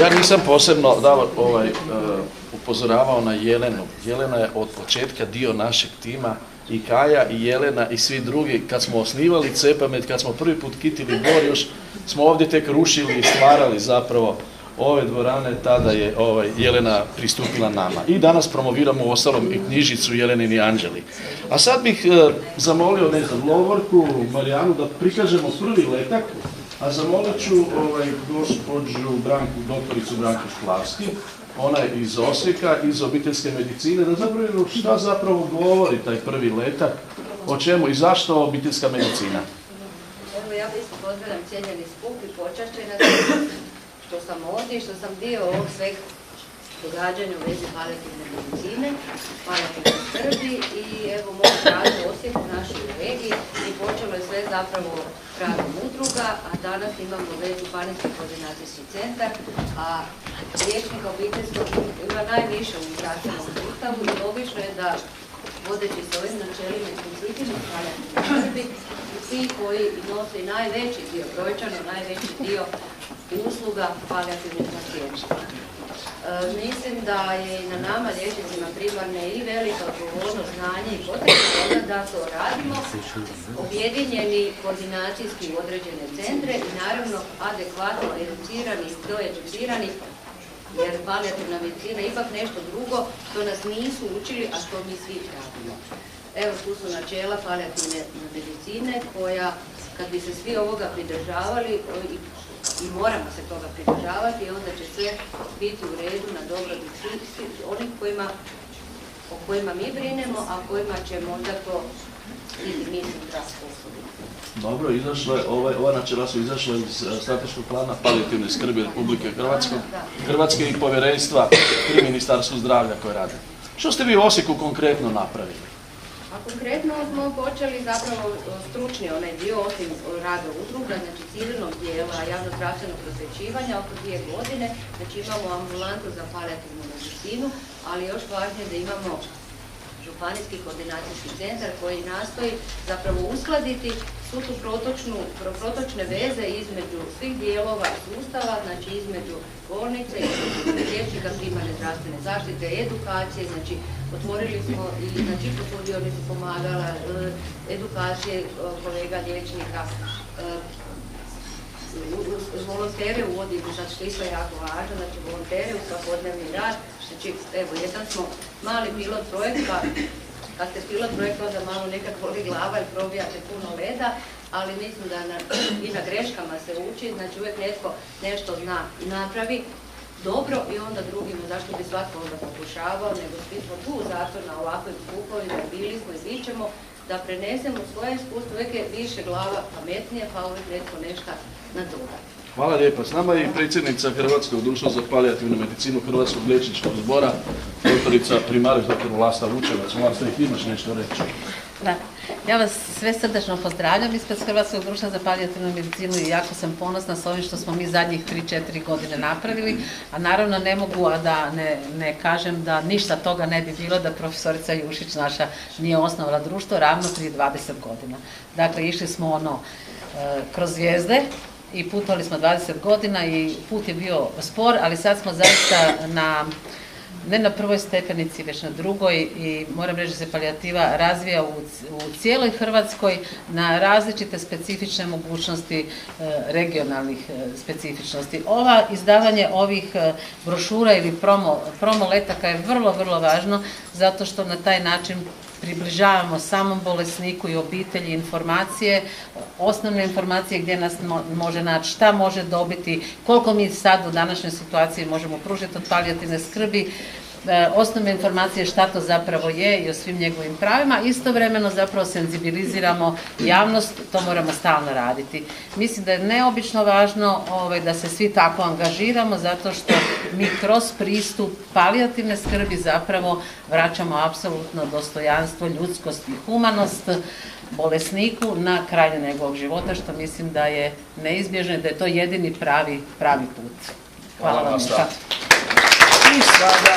Ja nisam posebno upozoravao na Jelenu. Jelena je od početka dio našeg tima, i Kaja i Jelena i svi drugi. Kad smo osnivali Cepamet, kad smo prvi put kitili Bor, još smo ovdje tek rušili i stvarali zapravo ove dvorane, tada je Jelena pristupila nama. I danas promoviramo u ostalom i knjižicu Jelenini anđeli. A sad bih zamolio, Lovorku, Marijanu da prikažemo prvi letak, a zamolit ću gospođu doktoricu Branku Šklavski, ona je iz Osijeka, iz obiteljske medicine, da zapravo šta zapravo govori taj prvi letak, o čemu i zašto obiteljska medicina. Evo, ja isto pozdravljam cijenjeni skup i počašćena što sam ovdje, što sam dio ovog sveg događanja u vezi palijativne medicine, palijativne skrbi i evo moj grad Osijek u našoj regiji i počelo je sve zapravo radom udruga, a danas imamo već županijski koordinacijski centar, a liječnika obiteljskog ima najviše u zdravstvenom sustavu i logično je da vodeći s ovim načelima i principima palijativne skrbi ti koji nose najveći dio, brojčano najveći dio usluga palijativnih pacijenata. Mislim da je na nama liječnicima primarna i velika odgovornost, znanje i potreba da to radimo, objedinjeni koordinacijski u određene centre i naravno adekvatno educirani i doeducirani, jer palijativna medicina je ipak nešto drugo što nas nisu učili, a što mi svi radimo. Evo, tu su načela palijativne medicine koja, kad bi se svi ovoga pridržavali, i moramo se toga pridržavati, i onda će sve biti u redu na dobrobit svih onih o kojima mi brinemo, a kojima će možda to biti mi sutra sposobni. Dobro, ova načela su izašla iz strateškog plana palijativne skrbi Republike Hrvatske i povjerenstva pri Ministarstvu zdravlja koje rade. Što ste vi u Osijeku konkretno napravili? A konkretno smo počeli zapravo stručni onaj dio, osim rada udruga, znači civilnog dijela javno-zdravstvenog prosvećivanja oko 2 godine, znači imamo ambulantu za palijativnu medicinu, ali još važnije da imamo županijski koordinacijski centar koji nastoji zapravo uskladiti svu tu protočne veze između svih dijelova sustava, znači između bolnice, između liječnika primarne zdravstvene zaštite, edukacije, znači otvorili smo i na čisto sudionicu pomagala, edukacije kolega liječnika, volontere uvodimo, znači što isto je jako važno, znači volontere u svakodnevni rad, znači evo jedan smo mali pilot projekt, pa kad ste pilot projekt onda malo nekak voli glava i probijate puno leda, ali mislim da i na greškama se uči, znači uvijek netko nešto zna i napravi dobro i onda drugima, zašto bi svatko onda pokušavao, nego svi smo tu zato na ovakvim skupovima, bili smo i bit ćemo, da prenesemo svoje iskustvo, uvijek je više glava pametnije, pa uvijek netko nešto nadoda. Hvala lijepa. S nama je i predsjednica Hrvatskog društva za palijativnu medicinu Hrvatskog liječničkog zbora, doktorica primaris dr. Vlasta Vučevac. Vlasta, imaš nešto reći? Da. Ja vas sve srdačno pozdravljam ispred Hrvatskog društva za palijativnu medicinu i jako sam ponosna s ovim što smo mi zadnjih 3-4 godine napravili, a naravno ne mogu a da ne kažem da ništa toga ne bi bilo da profesorica Jušić naša nije osnovala društvo ravno prije 20 godina. Dakle, išli smo kroz zvijezde i putovali smo 20 godina i put je bio spor, ali sad smo zaista ne na prvoj stepenici, već na drugoj i moram reći da se palijativa razvija u cijeloj Hrvatskoj na različite specifične mogućnosti, regionalnih specifičnosti. Izdavanje ovih brošura ili promo letaka je vrlo, vrlo važno zato što na taj način približavamo samom bolesniku i obitelji informacije, osnovne informacije gdje nas može naći, šta može dobiti, koliko mi sad u današnjoj situaciji možemo pružiti od palijativne skrbi, osnovne informacije šta to zapravo je i o svim njegovim pravima. Istovremeno zapravo senzibiliziramo javnost, to moramo stalno raditi. Mislim da je neobično važno da se svi tako angažiramo zato što mi kroz pristup palijativne skrbi zapravo vraćamo apsolutno dostojanstvo, ljudskost i humanost bolesniku na kraju njegovog života, što mislim da je neizbježno i da je to jedini pravi put. Hvala vam. I sada,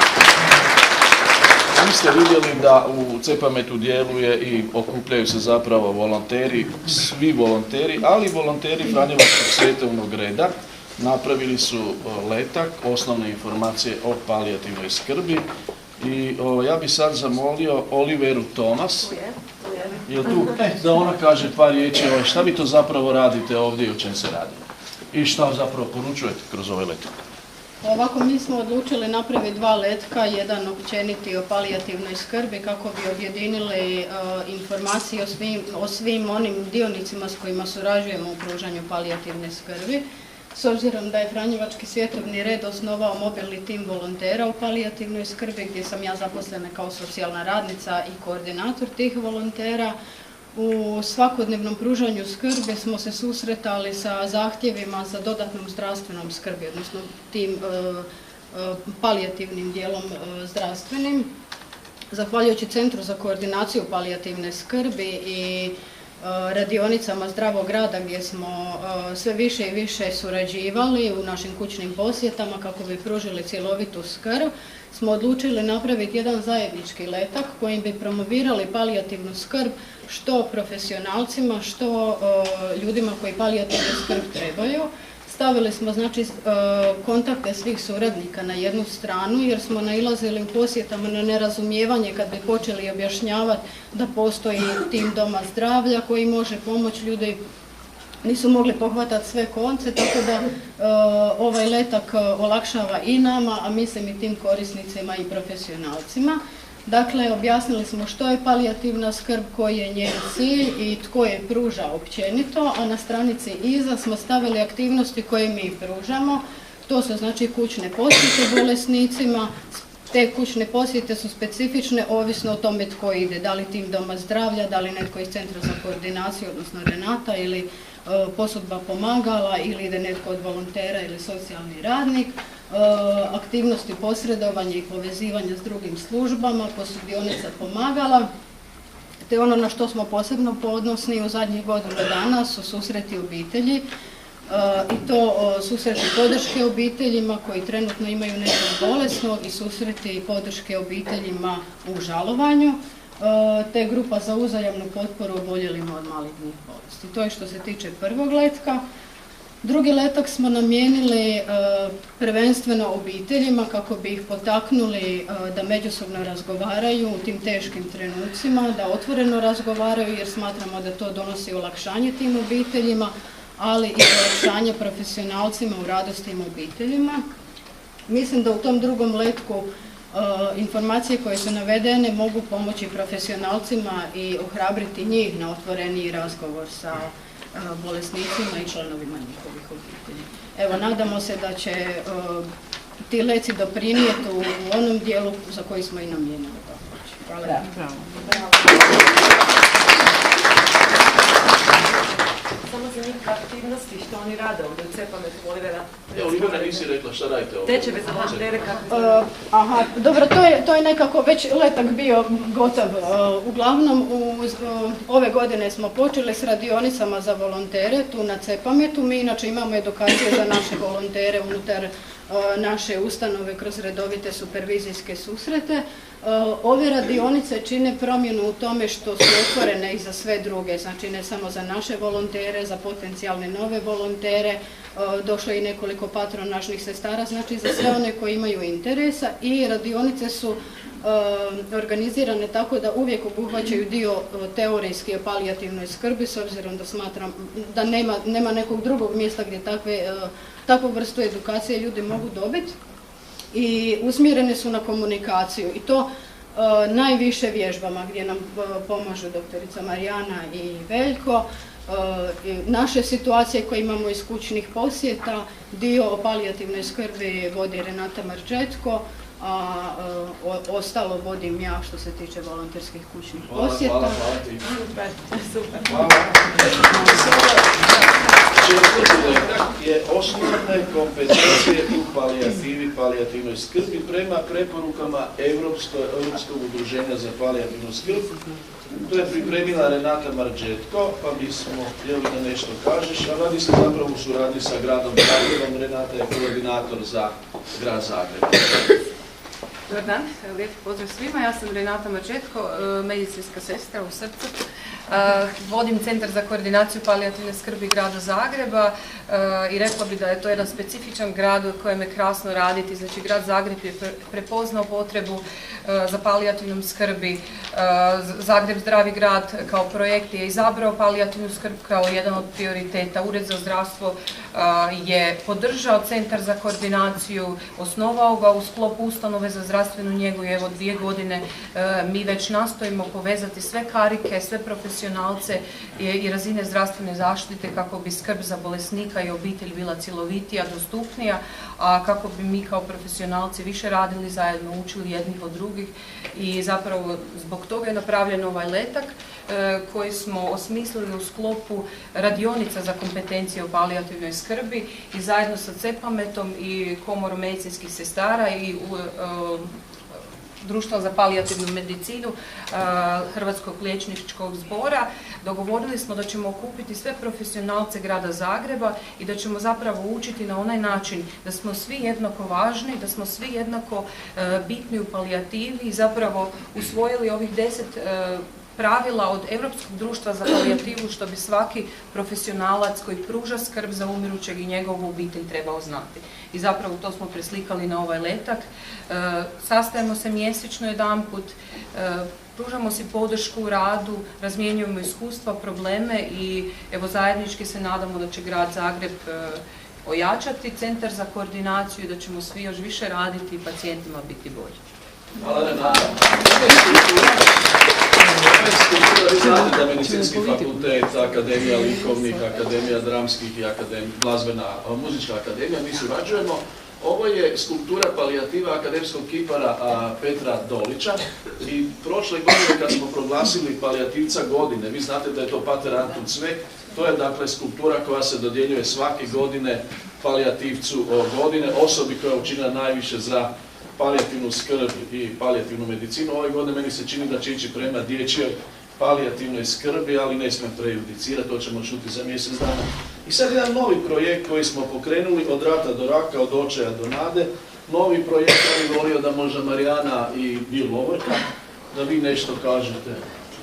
vi ste vidjeli da u Cepametu djeluje i okupljaju se zapravo volonteri, svi volonteri, ali i volonteri Franjevačkog svetovnog reda. napravili su letak, osnovne informacije o palijativnoj skrbi i ja bih sad zamolio Oliveru Tomas, je tu, da ona kaže par riječi šta vi to zapravo radite ovdje i o čem se radi i šta zapravo poručujete kroz ovaj letak. Ovako, mi smo odlučili napraviti 2 letka, jedan općeniti o palijativnoj skrbi kako bi objedinili informacije o svim onim dionicima s kojima surađujemo u pružanju palijativne skrbi. S obzirom da je Franjevački svjetovni red osnovao mobilni tim volontera u palijativnoj skrbi, gdje sam ja zaposlena kao socijalna radnica i koordinator tih volontera, u svakodnevnom pružanju skrbi smo se susretali sa zahtjevima za dodatnom zdravstvenom skrbi, odnosno tim palijativnim dijelom zdravstvenim. Zahvaljujući Centru za koordinaciju palijativne skrbi i radionicama zdravog rada gdje smo sve više i više surađivali u našim kućnim posjetama kako bi pružili cjelovitu skrb, smo odlučili napraviti jedan zajednički letak kojim bi promovirali palijativnu skrb što profesionalcima, što ljudima koji palijativnu skrb trebaju. Stavili smo znači kontakte svih suradnika na jednu stranu jer smo nailazili u posjetama na nerazumijevanje kad bi počeli objašnjavati da postoji tim doma zdravlja koji može pomoći, ljudi nisu mogli pohvatati sve konce, tako da ovaj letak olakšava i nama, a mislim i tim korisnicima i profesionalcima. Dakle, objasnili smo što je palijativna skrb, koji je njen cilj i tko je pruža općenito, a na stranici iza smo stavili aktivnosti koje mi pružamo. To su znači kućne posjete bolesnicima. Te kućne posjete su specifične ovisno o tome tko ide, da li tim doma zdravlja, da li netko iz Centra za koordinaciju, odnosno Renata, ili posudba pomagala, ili ide netko od volontera ili socijalni radnik. Aktivnosti posredovanja i povezivanja s drugim službama, posudionica pomagala, te ono na što smo posebno ponosni u zadnjih godinu dana su susreti obitelji i to susreti podrške obiteljima koji trenutno imaju nekog bolesnog i susreti podrške obiteljima u žalovanju, te grupa za uzajamnu potporu oboljelima od malignih bolesti. To je što se tiče prvog letka. Drugi letak smo namijenili prvenstveno obiteljima kako bi ih potaknuli da međusobno razgovaraju u tim teškim trenucima, da otvoreno razgovaraju jer smatramo da to donosi olakšanje tim obiteljima, ali i olakšanje profesionalcima u radu s tim obiteljima. Mislim da u tom drugom letku informacije koje su navedene mogu pomoći profesionalcima i ohrabriti njih na otvoreniji razgovor sa bolesnicima i članovima njihovih obitelji. Evo, nadamo se da će ti leci doprinijeti u onom dijelu za koji smo i namijenili. Hvala. Samo za njih aktivnosti što oni rade ovdje u Cepametu, Olivera. Olivera, nisi rekla šta radite ovdje? Tečeve za volontere kako Aha, dobro, to je nekako već letak bio gotov. Uglavnom, ove godine smo počeli s radionicama za volontere tu na Cepametu. Mi inače imamo edukacije za naše volontere unutar naše ustanove kroz redovite supervizijske susrete. Ove radionice čine promjenu u tome što su otvorene i za sve druge, znači ne samo za naše volontere, za potencijalne nove volontere, došlo je i nekoliko patronažnih sestara, znači za sve one koji imaju interesa, i radionice su organizirane tako da uvijek obuhvaćaju dio teorijski o palijativnoj skrbi, s obzirom da smatram da nema nekog drugog mjesta gdje takvu vrstu edukacije ljudi mogu dobiti, i usmjerene su na komunikaciju i to najviše vježbama gdje nam pomažu doktorica Marijana i Veljko. Naše situacije koje imamo iz kućnih posjeta, dio o palijativnoj skrbi vodi Renata Marđetko, a ostalo vodim ja što se tiče volonterskih kućnih posjeta. Hvala ti. Hvala. Četvrti letak je osnovne kompetencije u palijativi, palijativnoj skrbi prema preporukama Europskog udruženja za palijativnu skrb. To je pripremila Renata Marđetko, pa bismo htjeli da nešto kažeš, a radi se zapravo u suradnji sa gradom Zagrebom. Renata je koordinator za grad Zagreb. Dobar dan, lijep pozdrav svima. Ja sam Renata Marđetko, medicinska sestra u Srcu. Vodim Centar za koordinaciju palijativne skrbi grada Zagreba i rekla bi da je to jedan specifičan grad u kojem je krasno raditi. Znači, grad Zagreb je prepoznao potrebu za palijativnom skrbi. Zagreb Zdravi grad kao projekt je izabrao palijativnu skrb kao jedan od prioriteta. Ured za zdravstvo je podržao Centar za koordinaciju, osnovao ga u sklopu ustanove za zdravstvenu njegu i evo 2 godine mi već nastojimo povezati sve karike, sve profesionalce i razine zdravstvene zaštite kako bi skrb za bolesnika i obitelj bila cjelovitija, dostupnija, a kako bi mi kao profesionalci više radili zajedno, učili jednih od drugih i zapravo zbog toga je napravljen ovaj letak koji smo osmislili u sklopu radionica za kompetencije o palijativnoj skrbi i zajedno sa CEPAMET-om i Komorom medicinskih sestara i Društva za palijativnu medicinu Hrvatskog liječničkog zbora dogovorili smo da ćemo okupiti sve profesionalce grada Zagreba i da ćemo zapravo učiti na onaj način da smo svi jednako važni, da smo svi jednako bitni u palijativi i zapravo usvojili ovih 10 pravila od Europskog društva za palijativu što bi svaki profesionalac koji pruža skrb za umirućeg i njegovu obitelj trebao znati. I zapravo to smo preslikali na ovaj letak. Sastajemo se mjesečno jedanput, pružamo si podršku u radu, razmjenjujemo iskustva, probleme i evo zajednički se nadamo da će grad Zagreb ojačati Centar za koordinaciju i da ćemo svi još više raditi i pacijentima biti bolji. Hvala Renata. Vi znate da Medicinski fakultet, Akademija likovnih, Akademija dramskih i glazbena muzička akademija, mi surađujemo. Ovo je skulptura palijativa akademskog kipara Petra Dolića i prošle godine kad smo proglasili palijativca godine, vi znate da je to Pater Antun Cvek, to je dakle skulptura koja se dodjeljuje svake godine palijativcu godine, osobi koja je učinila najviše za palijativnu skrb i palijativnu medicinu. Ove godine meni se čini da će ići prema dječjoj palijativnoj skrbi, ali ne smijem prejudicirati, to ćemo čuti za mjesec dana. I sad jedan novi projekt koji smo pokrenuli od rata do raka, od očaja do nade. Novi projekt, ja bih volio da možda Marijana i Bil Lovorka, da vi nešto kažete.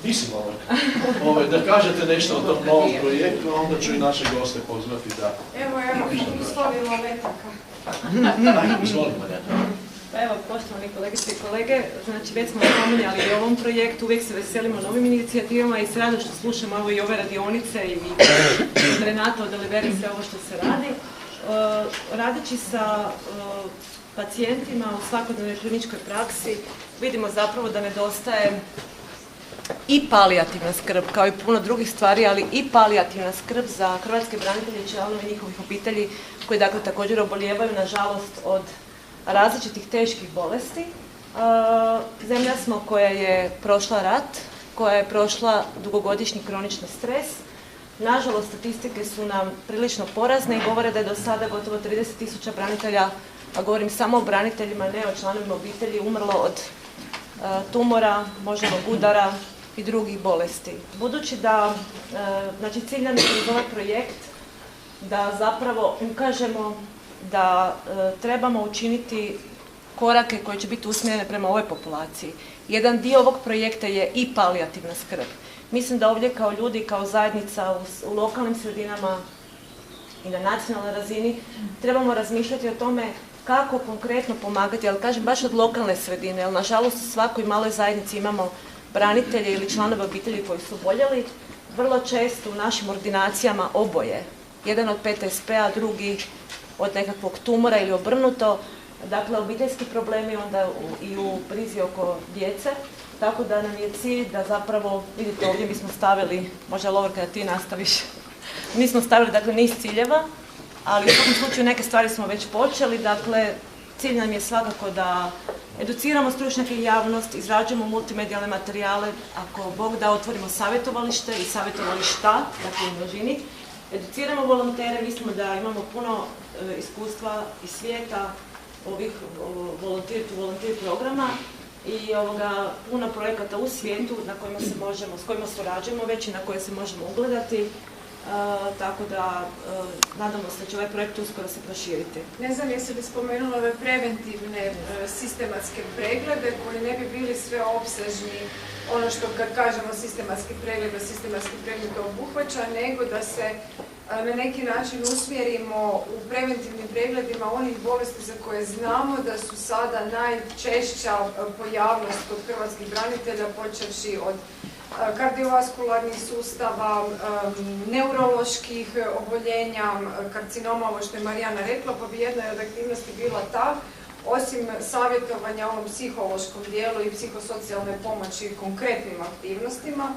Di si Lovorka? Da kažete nešto o tom novom projektu, a onda ću i naše goste pozvati da... Evo, islovilo letaka. Izvoli Marijana. Pa evo, poštovani kolegice i kolege, znači već smo spominjali i ovom projektu, uvijek se veselimo novim inicijativama i s radošću slušamo ovo i ove radionice i Renato odeliberi sve ovo što se radi. Radeći sa pacijentima u svakodnevnoj kliničkoj praksi vidimo zapravo da nedostaje i palijativna skrb, kao i puno drugih stvari, ali i palijativna skrb za hrvatske branitelje i članove njihovih obitelji koji dakle također obolijevaju nažalost od različitih teških bolesti. Zemlja smo koja je prošla rat, koja je prošla dugogodišnji kronični stres. Nažalost, statistike su nam prilično porazne i govore da je do sada gotovo 30.000 branitelja, a govorim samo o braniteljima, ne o članovima obitelji, umrlo od tumora, moždanog udara i drugih bolesti. Budući da, znači cilj nam je kroz ovaj projekt da zapravo ukažemo da trebamo učiniti korake koje će biti usmjerene prema ovoj populaciji. Jedan dio ovog projekta je i palijativna skrb. Mislim da ovdje kao ljudi, kao zajednica u lokalnim sredinama i na nacionalnoj razini trebamo razmišljati o tome kako konkretno pomagati, ali kažem baš od lokalne sredine, jer nažalost u svakoj maloj zajednici imamo branitelje ili članove obitelji koji su oboljeli. Vrlo često u našim ordinacijama oboje. Jedan od PTSP-a, drugi od nekakvog tumora ili obrnuto. Dakle, obiteljski problemi onda i u brizi oko djece. Tako da nam je cilj da zapravo, vidite ovdje mi smo stavili, možda Lovorka da ti nastaviš, mi smo stavili dakle niz ciljeva, ali u svakom slučaju neke stvari smo već počeli. Dakle, cilj nam je svakako da educiramo stručnjake i javnost, izrađujemo multimedijalne materijale, ako Bog da otvorimo savjetovalište i savjetovališta, dakle u množini, educiramo volontere, mislimo da imamo puno iskustva iz svijeta ovih volontir programa i puno projekata u svijetu na kojima se možemo, s kojima surađujemo već i na koje se možemo ugledati. tako da nadamo se da će ovaj projekt uskoro se proširiti. Ne znam jesi li spomenula ove preventivne sistematske preglede koji ne bi bili sveopsežni, ono što kad kažemo sistematski pregled to obuhvaća, nego da se na neki način usmjerimo u preventivnim pregledima onih bolesti za koje znamo da su sada najčešća pojavnost kod hrvatskih branitelja, počevši od kardiovaskularnih sustava, neuroloških oboljenja, karcinoma, ovo što je Marijana rekla, pa bi jedna od aktivnosti bila ta, osim savjetovanja o onom psihološkom dijelu i psihosocijalnoj pomoći konkretnim aktivnostima,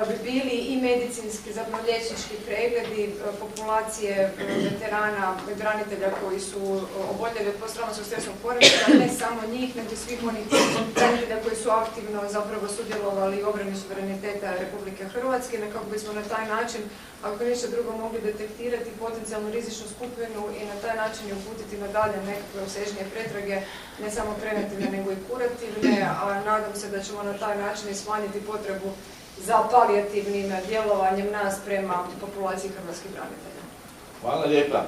bi bili i medicinski, zapravo liječnički pregledi populacije veterana, branitelja koji su oboljeli od posttraumatskog stresnog poremećaja, ne samo njih, nego svih onih branitelja koji su aktivno zapravo sudjelovali u obrani suvereniteta Republike Hrvatske, nekako bismo na taj način, ako ništa drugo, mogli detektirati potencijalnu rizičnu skupinu i na taj način uputiti na dalje nekakve opsežnije pretrage, ne samo preventivne nego i kurativne, a nadam se da ćemo na taj način i smanjiti potrebu za palijativnim djelovanjem nas prema populaciji hrvatskih branitelja. Hvala lijepa.